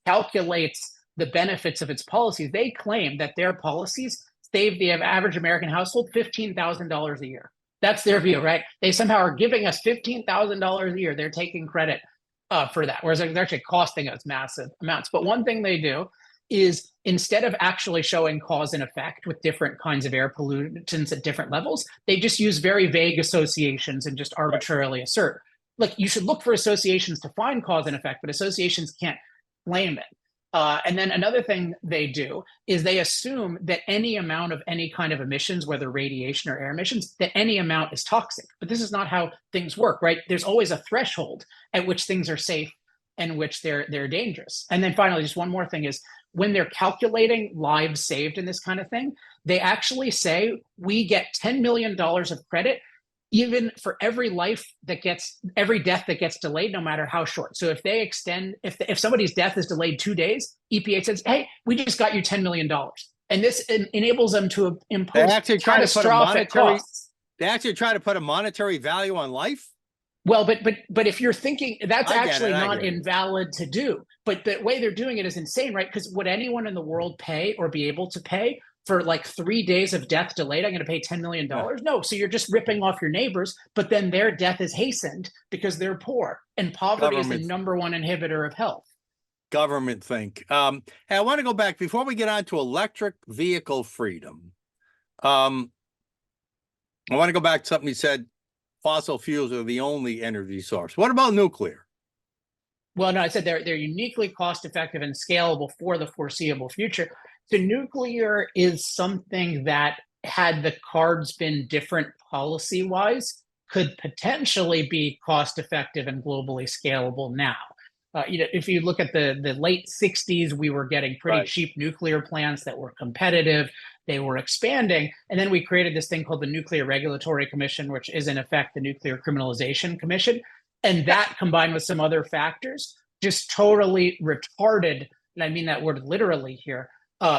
calculates the benefits of its policies. They claim that their policies save the average American household $15,000 a year. That's their view, right? They somehow are giving us $15,000 a year. They're taking credit for that, whereas they're actually costing us massive amounts. But one thing they do is, instead of actually showing cause and effect with different kinds of air pollutants at different levels, they just use very vague associations and just arbitrarily assert. Like, you should look for associations to find cause and effect, but associations can't claim it. And then another thing they do is they assume that any amount of any kind of emissions, whether radiation or air emissions, that any amount is toxic. But this is not how things work, right? There's always a threshold at which things are safe and which they're dangerous. And then finally, just one more thing is, when they're calculating lives saved in this kind of thing, they actually say we get $10 million of credit even for every death that gets delayed, no matter how short. So if they extend, if somebody's death is delayed 2 days, EPA says, hey, we just got you $10 million. And this enables them to impose catastrophic costs. They actually try to put a monetary value on life? Well, but if you're thinking, that's actually not invalid to do. But the way they're doing it is insane, right? Because would anyone in the world pay or be able to pay for like 3 days of death delayed? I'm going to pay $10 million. No. So you're just ripping off your neighbors, but then their death is hastened because they're poor, and poverty is the number one inhibitor of health. Government think. Hey, I want to go back before we get on to electric vehicle freedom. I want to go back to something you said. Fossil fuels are the only energy source. What about nuclear? Well, no, I said they're uniquely cost effective and scalable for the foreseeable future. So nuclear is something that, had the cards been different policy wise, could potentially be cost effective and globally scalable now. If you look at the late 60s, we were getting pretty Right. cheap nuclear plants that were competitive. They were expanding. And then we created this thing called the Nuclear Regulatory Commission, which is in effect the Nuclear Criminalization Commission. And that combined with some other factors just totally retarded, and I mean that word literally here,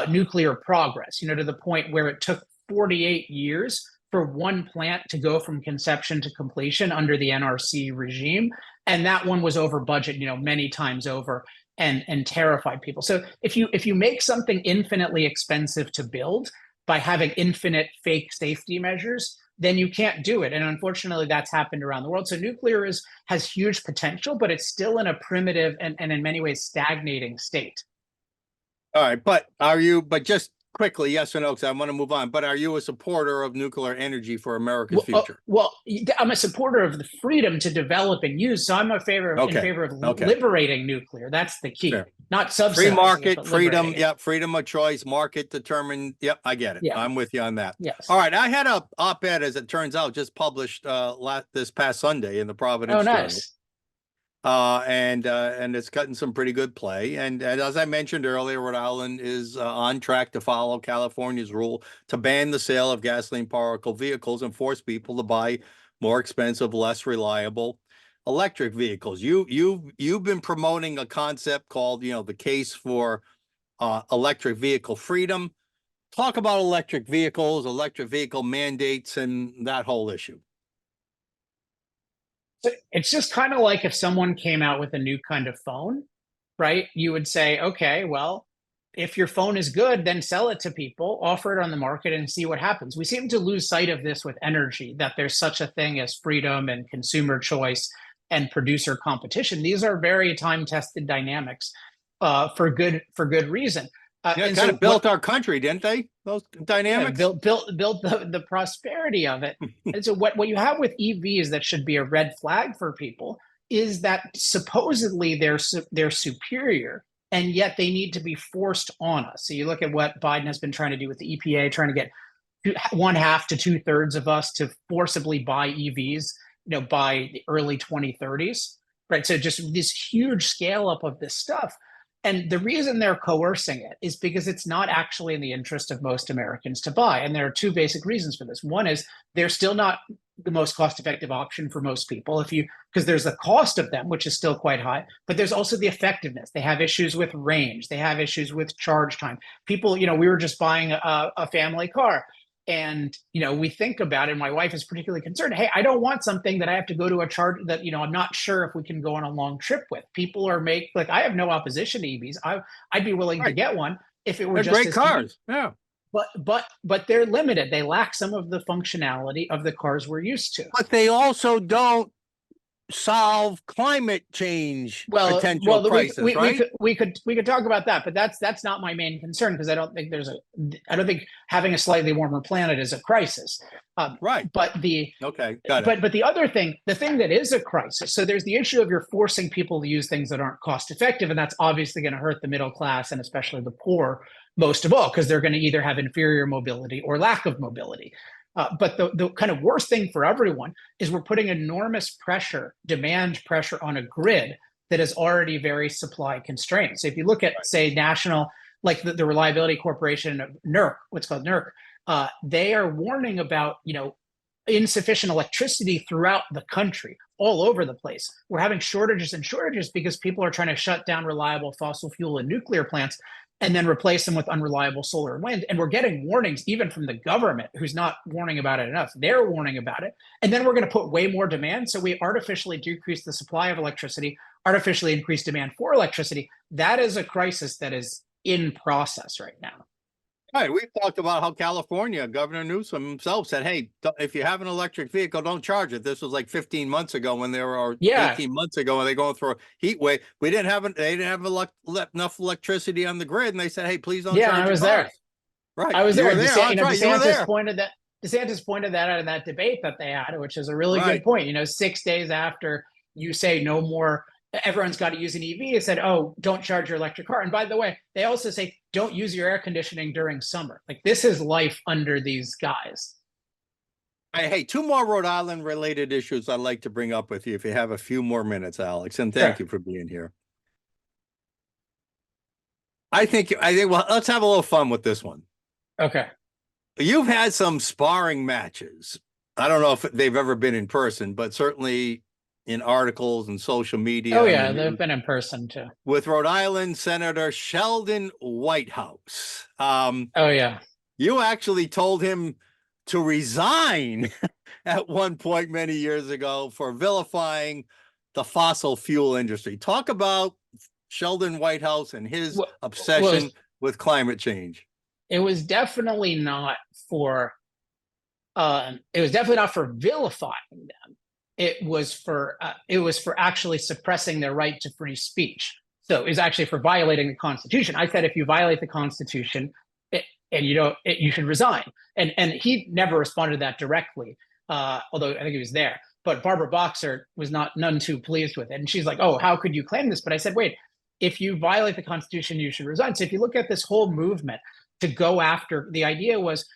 nuclear progress, to the point where it took 48 years for one plant to go from conception to completion under the NRC regime. And that one was over budget, many times over, and terrified people. So if you make something infinitely expensive to build by having infinite fake safety measures, then you can't do it. And unfortunately, that's happened around the world. So nuclear has huge potential, but it's still in a primitive and in many ways stagnating state. All right, but just quickly, yes or no, because I want to move on, but are you a supporter of nuclear energy for America's future? I'm a supporter of the freedom to develop and use. So I'm in favor of liberating nuclear. That's the key, not subsidizing. Free market, freedom, freedom of choice, market determined. Yep, I get it. I'm with you on that. Yes. All right, I had a op-ed, as it turns out, just published this past Sunday in the Providence Journal. Nice. And it's gotten some pretty good play. And as I mentioned earlier, Rhode Island is on track to follow California's rule to ban the sale of gasoline-powered vehicles and force people to buy more expensive, less reliable electric vehicles. You've been promoting a concept called, the case for electric vehicle freedom. Talk about electric vehicles, electric vehicle mandates, and that whole issue. It's just kind of like if someone came out with a new kind of phone, right? You would say, okay, well, if your phone is good, then sell it to people, offer it on the market, and see what happens. We seem to lose sight of this with energy, that there's such a thing as freedom and consumer choice and producer competition. These are very time-tested dynamics for good reason. Kind of built our country, didn't they? Those dynamics built the prosperity of it. And so what you have with EVs that should be a red flag for people is that supposedly they're superior, and yet they need to be forced on us. So you look at what Biden has been trying to do with the EPA, trying to get 1/2 to 2/3 of us to forcibly buy EVs, by the early 2030s, right? So just this huge scale up of this stuff. And the reason they're coercing it is because it's not actually in the interest of most Americans to buy. And there are two basic reasons for this. One is they're still not the most cost-effective option for most people, because there's the cost of them, which is still quite high, but there's also the effectiveness. They have issues with range. They have issues with charge time. People, we were just buying a family car. And, we think about it. My wife is particularly concerned. Hey, I don't want something that I have to go to a charge that, I'm not sure if we can go on a long trip with. People are I have no opposition to EVs. I'd be willing to get one if it were They're just great cars. Yeah. But they're limited. They lack some of the functionality of the cars we're used to. But they also don't solve climate change potential crisis, right? We could talk about that, but that's not my main concern, because I don't think having a slightly warmer planet is a crisis. Right. But got it. But the other thing, the thing that is a crisis, so there's the issue of you're forcing people to use things that aren't cost effective, and that's obviously going to hurt the middle class and especially the poor most of all, because they're going to either have inferior mobility or lack of mobility. But the kind of worst thing for everyone is we're putting enormous demand pressure on a grid that is already very supply constrained. So if you look at, say, national, like the Reliability Corporation of NERC, what's called NERC, they are warning about, insufficient electricity throughout the country, all over the place. We're having shortages because people are trying to shut down reliable fossil fuel and nuclear plants and then replace them with unreliable solar and wind. And we're getting warnings even from the government, who's not warning about it enough. They're warning about it. And then we're going to put way more demand. So we artificially decrease the supply of electricity, artificially increase demand for electricity. That is a crisis that is in process right now. Right. We've talked about how California, Governor Newsom himself said, hey, if you have an electric vehicle, don't charge it. This was like 15 months ago when they were, 18 months ago when they going through a heat wave. They didn't have enough electricity on the grid. And they said, hey, please don't charge. Yeah, I was there. Right. I was there. DeSantis pointed that out in that debate that they had, which is a really good point. 6 days after you say no more everyone's got to use an EV. It said, oh, don't charge your electric car. And by the way, they also say, don't use your air conditioning during summer. Like, this is life under these guys. Hey, two more Rhode Island related issues I'd like to bring up with you if you have a few more minutes, Alex, and thank Sure. you for being here. I think, well, let's have a little fun with this one. Okay. You've had some sparring matches. I don't know if they've ever been in person, but certainly in articles and social media. Oh, yeah, they've been in person too. With Rhode Island Senator Sheldon Whitehouse. Oh, yeah. You actually told him to resign at one point many years ago for vilifying the fossil fuel industry. Talk about Sheldon Whitehouse and his obsession with climate change. It was definitely not for vilifying them. It was for actually suppressing their right to free speech. So it was actually for violating the Constitution. I said, if you violate the Constitution, you should resign. And he never responded to that directly, although I think he was there. But Barbara Boxer was none too pleased with it. And she's like, oh, how could you claim this? But I said, wait, if you violate the Constitution, you should resign. So if you look at this whole movement to go after, the idea was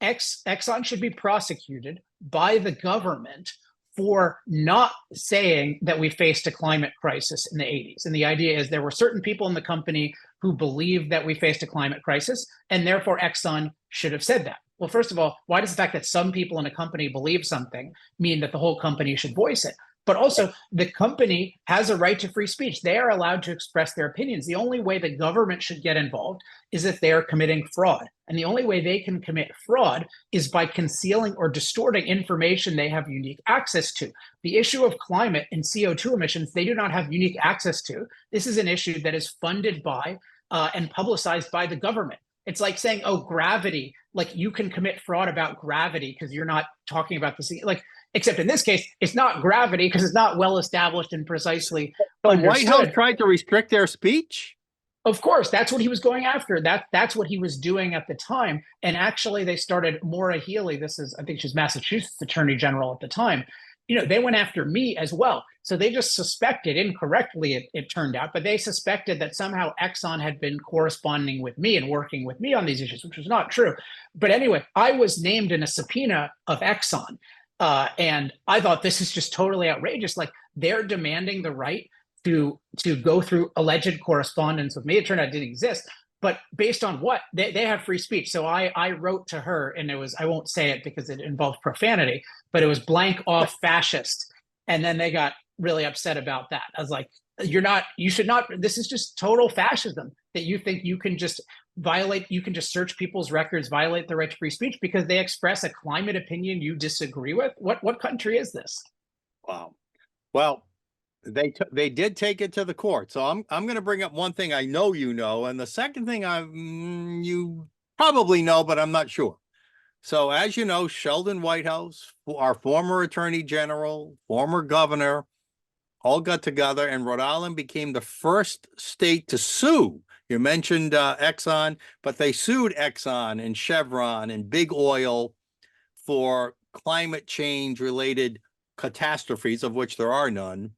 Exxon should be prosecuted by the government for not saying that we faced a climate crisis in the 80s. And the idea is there were certain people in the company who believed that we faced a climate crisis, and therefore Exxon should have said that. Well, first of all, why does the fact that some people in a company believe something mean that the whole company should voice it? But also, the company has a right to free speech. They are allowed to express their opinions. The only way the government should get involved is if they are committing fraud. And the only way they can commit fraud is by concealing or distorting information they have unique access to. The issue of climate and CO2 emissions, they do not have unique access to. This is an issue that is funded by and publicized by the government. It's like saying, oh, gravity, like you can commit fraud about gravity because you're not talking about the, like, except in this case, it's not gravity because it's not well established and precisely understood. White House tried to restrict their speech? Of course, that's what he was going after. That's what he was doing at the time. And actually, they started, Maura Healey, I think she's Massachusetts Attorney General at the time. They went after me as well. So they just suspected, incorrectly it turned out, but they suspected that somehow Exxon had been corresponding with me and working with me on these issues, which was not true. But anyway, I was named in a subpoena of Exxon. And I thought, this is just totally outrageous. Like, they're demanding the right to go through alleged correspondence with me. It turned out it didn't exist. But based on what? They have free speech. So I wrote to her, and it was, I won't say it because it involves profanity, but it was blank off fascist. And then they got really upset about that. I was like, you should not, this is just total fascism, that you think you can just search people's records, violate the right to free speech because they express a climate opinion you disagree with. What country is this? Wow. Well, they did take it to the court. So I'm going to bring up one thing I know you know, and the second thing you probably know, but I'm not sure. So as you know, Sheldon Whitehouse, our former attorney general, former governor, all got together, and Rhode Island became the first state to sue. You mentioned Exxon, but they sued Exxon and Chevron and Big Oil for climate change related catastrophes, of which there are none,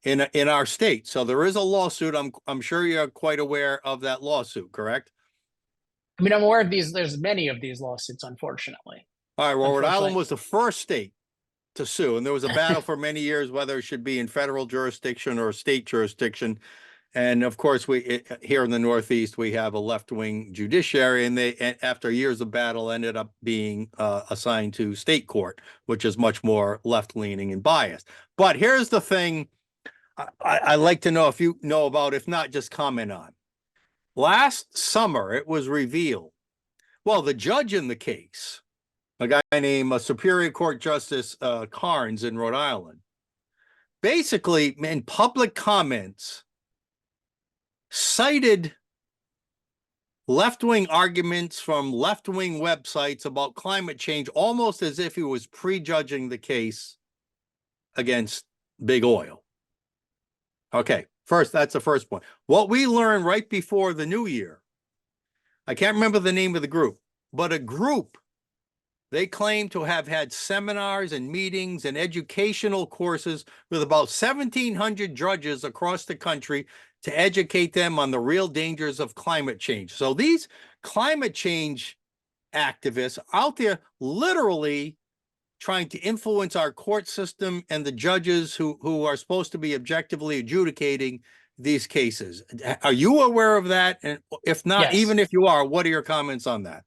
in our state. So there is a lawsuit. I'm sure you're quite aware of that lawsuit, correct? I mean, I'm aware of these. There's many of these lawsuits, unfortunately. All right. Well, Rhode Island was the first state to sue, and there was a battle for many years whether it should be in federal jurisdiction or state jurisdiction. And of course, here in the Northeast, we have a left-wing judiciary, and after years of battle, ended up being assigned to state court, which is much more left-leaning and biased. But here's the thing I'd like to know if you know about, if not, just comment on. Last summer, it was revealed, well, the judge in the case, a guy named Superior Court Justice Carnes in Rhode Island, basically in public comments, cited left-wing arguments from left-wing websites about climate change, almost as if he was prejudging the case against Big Oil. Okay, that's the first point. What we learned right before the new year, I can't remember the name of the group, but a group They claim to have had seminars and meetings and educational courses with about 1,700 judges across the country to educate them on the real dangers of climate change. So these climate change activists out there literally trying to influence our court system and the judges who are supposed to be objectively adjudicating these cases. Are you aware of that? And if not, Yes. even if you are, what are your comments on that?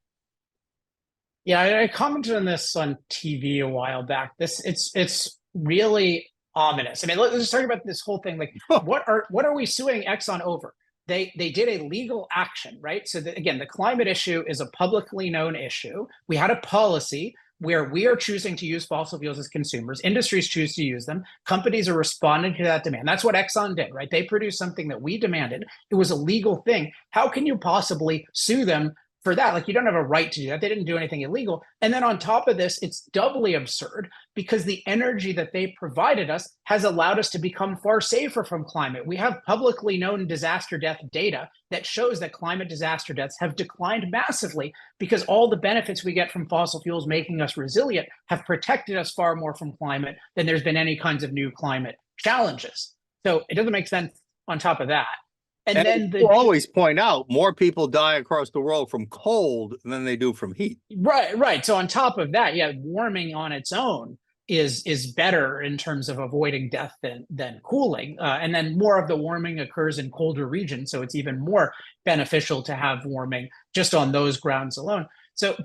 Yeah, I commented on this on TV a while back. It's really ominous. I mean, let's just talk about this whole thing. Like, what are we suing Exxon over? They did a legal action, right? So again, the climate issue is a publicly known issue. We had a policy where we are choosing to use fossil fuels as consumers. Industries choose to use them. Companies are responding to that demand. That's what Exxon did, right? They produced something that we demanded. It was a legal thing. How can you possibly sue them for that? Like, you don't have a right to do that. They didn't do anything illegal. And then on top of this, it's doubly absurd because the energy that they provided us has allowed us to become far safer from climate. We have publicly known disaster death data that shows that climate disaster deaths have declined massively because all the benefits we get from fossil fuels making us resilient have protected us far more from climate than there's been any kinds of new climate challenges. So it doesn't make sense on top of that. And then you always point out more people die across the world from cold than they do from heat. Right. So on top of that, yeah, warming on its own is better in terms of avoiding death than cooling. And then more of the warming occurs in colder regions, so it's even more beneficial to have warming just on those grounds alone. So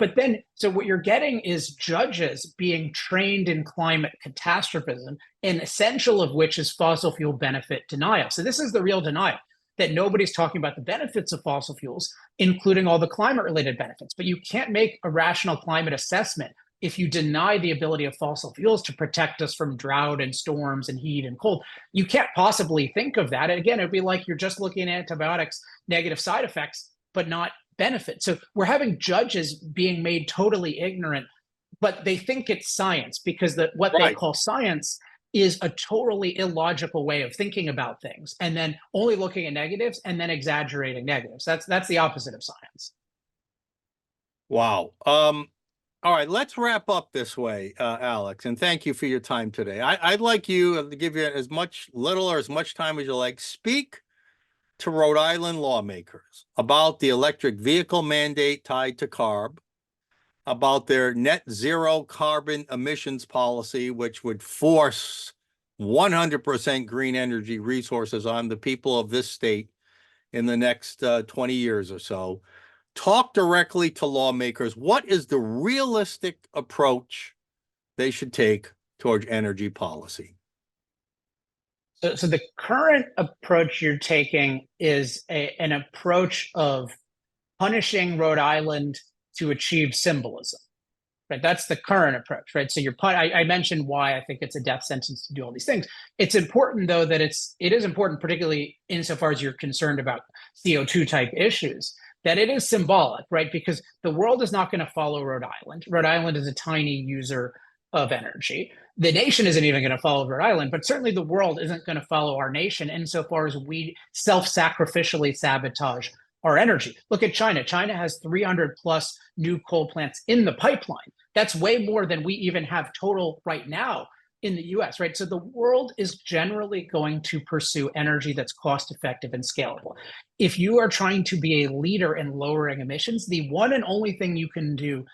what you're getting is judges being trained in climate catastrophism, an essential of which is fossil fuel benefit denial. So this is the real denial, that nobody's talking about the benefits of fossil fuels, including all the climate-related benefits. But you can't make a rational climate assessment if you deny the ability of fossil fuels to protect us from drought and storms and heat and cold. You can't possibly think of that. And again, it'd be like you're just looking at antibiotics, negative side effects, but not benefits. So we're having judges being made totally ignorant, but they think it's science because what they call science is a totally illogical way of thinking about things, and then only looking at negatives and then exaggerating negatives. That's the opposite of science. Wow. All right, let's wrap up this way, Alex, and thank you for your time today. I'd like you to give you as much time as you like. Speak to Rhode Island lawmakers about the electric vehicle mandate tied to CARB, about their net zero carbon emissions policy, which would force 100% green energy resources on the people of this state in the next 20 years or so. Talk directly to lawmakers. What is the realistic approach they should take towards energy policy? So the current approach you're taking is an approach of punishing Rhode Island to achieve symbolism, right? That's the current approach, right? So I mentioned why I think it's a death sentence to do all these things. It's important, though, that it is important, particularly insofar as you're concerned about CO2 type issues, that it is symbolic, right? Because the world is not going to follow Rhode Island. Rhode Island is a tiny user of energy. The nation isn't even going to follow Rhode Island, but certainly the world isn't going to follow our nation insofar as we self-sacrificially sabotage our energy. Look at China. China has 300 plus new coal plants in the pipeline. That's way more than we even have total right now in the US, right? So the world is generally going to pursue energy that's cost effective and scalable. If you are trying to be a leader in lowering emissions, the one and only thing you can do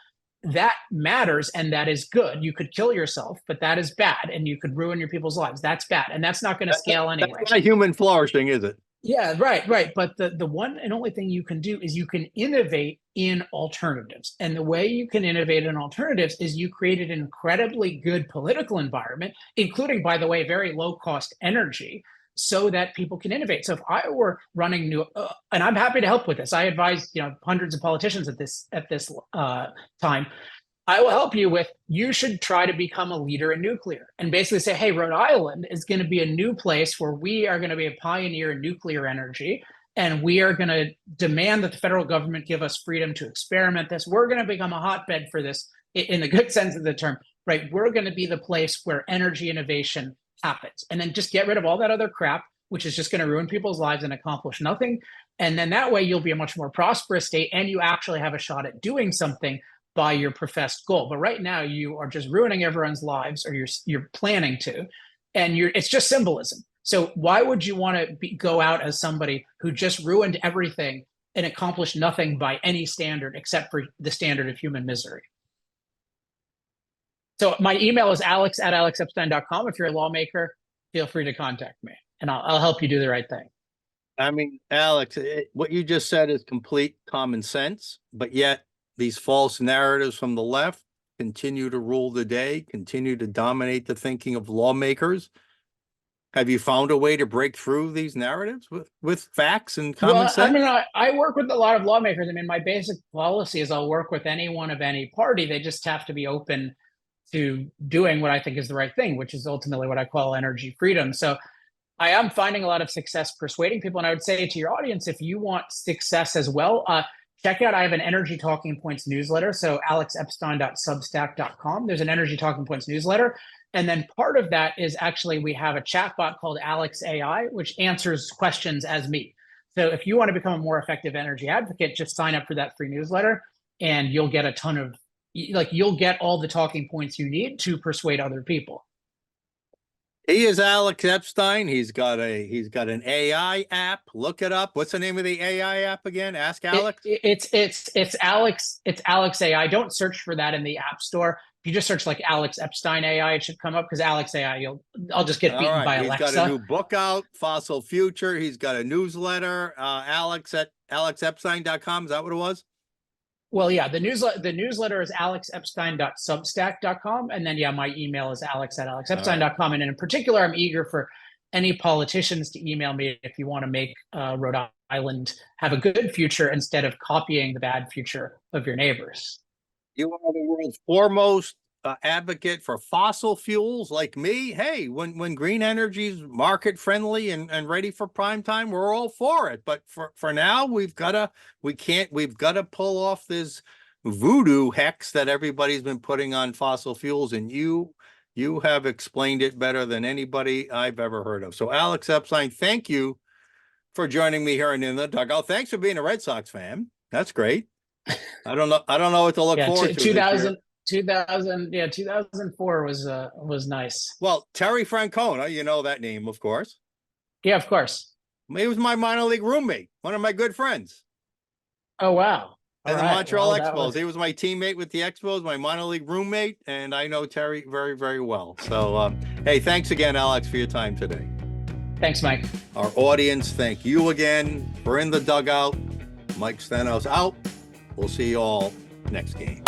that matters and that is good. You could kill yourself, but that is bad, and you could ruin your people's lives. That's bad, and that's not going to scale anyway. That's not human flourishing, is it? Yeah, right. But the one and only thing you can do is you can innovate in alternatives. And the way you can innovate in alternatives is you create an incredibly good political environment, including, by the way, very low cost energy, so that people can innovate. So if I were running new, and I'm happy to help with this, I advise hundreds of politicians at this time. I will help you with, you should try to become a leader in nuclear and basically say, hey, Rhode Island is going to be a new place where we are going to be a pioneer in nuclear energy. And we are going to demand that the federal government give us freedom to experiment this. We're going to become a hotbed for this in the good sense of the term, right? We're going to be the place where energy innovation happens. And then just get rid of all that other crap, which is just going to ruin people's lives and accomplish nothing. And then that way you'll be a much more prosperous state, and you actually have a shot at doing something by your professed goal. But right now you are just ruining everyone's lives, or you're planning to, and it's just symbolism. So why would you want to go out as somebody who just ruined everything and accomplished nothing by any standard except for the standard of human misery? So my email is alex@alexepstein.com. If you're a lawmaker, feel free to contact me, and I'll help you do the right thing. I mean, Alex, what you just said is complete common sense, but yet these false narratives from the left continue to rule the day, continue to dominate the thinking of lawmakers. Have you found a way to break through these narratives with facts and common sense? I mean, I work with a lot of lawmakers. I mean, my basic policy is I'll work with anyone of any party. They just have to be open to doing what I think is the right thing, which is ultimately what I call energy freedom. So I am finding a lot of success persuading people. And I would say to your audience, if you want success as well, check out, I have an Energy Talking Points newsletter. So alexepstein.substack.com. There's an Energy Talking Points newsletter. And then part of that is actually we have a chatbot called Alex AI, which answers questions as me. So if you want to become a more effective energy advocate, just sign up for that free newsletter and you'll get a ton of, you'll get all the talking points you need to persuade other people. He is Alex Epstein. He's got an AI app. Look it up. What's the name of the AI app again? Ask Alex. It's Alex AI. Don't search for that in the App Store. If you just search like Alex Epstein AI, it should come up, because Alex AI, I'll just get beaten by Alexa. He's got a new book out, Fossil Future. He's got a newsletter, alex@alexepstein.com. Is that what it was? Well, yeah, the newsletter is alexepstein.substack.com. And then, yeah, my email is alex@alexepstein.com. And in particular, I'm eager for any politicians to email me if you want to make Rhode Island have a good future instead of copying the bad future of your neighbors. You are the world's foremost advocate for fossil fuels like me. Hey, when green energy is market friendly and ready for prime time, we're all for it. But for now, we've got to pull off this voodoo hex that everybody's been putting on fossil fuels. And you have explained it better than anybody I've ever heard of. So Alex Epstein, thank you for joining me here in the dugout. Thanks for being a Red Sox fan. That's great. I don't know what to look forward to. 2004 was nice. Well, Terry Francona, you know that name, of course. Yeah, of course. He was my minor league roommate, one of my good friends. Oh, wow. And the Montreal Expos. He was my teammate with the Expos, my minor league roommate, and I know Terry very, very well. So, hey, thanks again, Alex, for your time today. Thanks, Mike. Our audience, thank you again. We're in the dugout. Mike Stenos out. We'll see you all next game.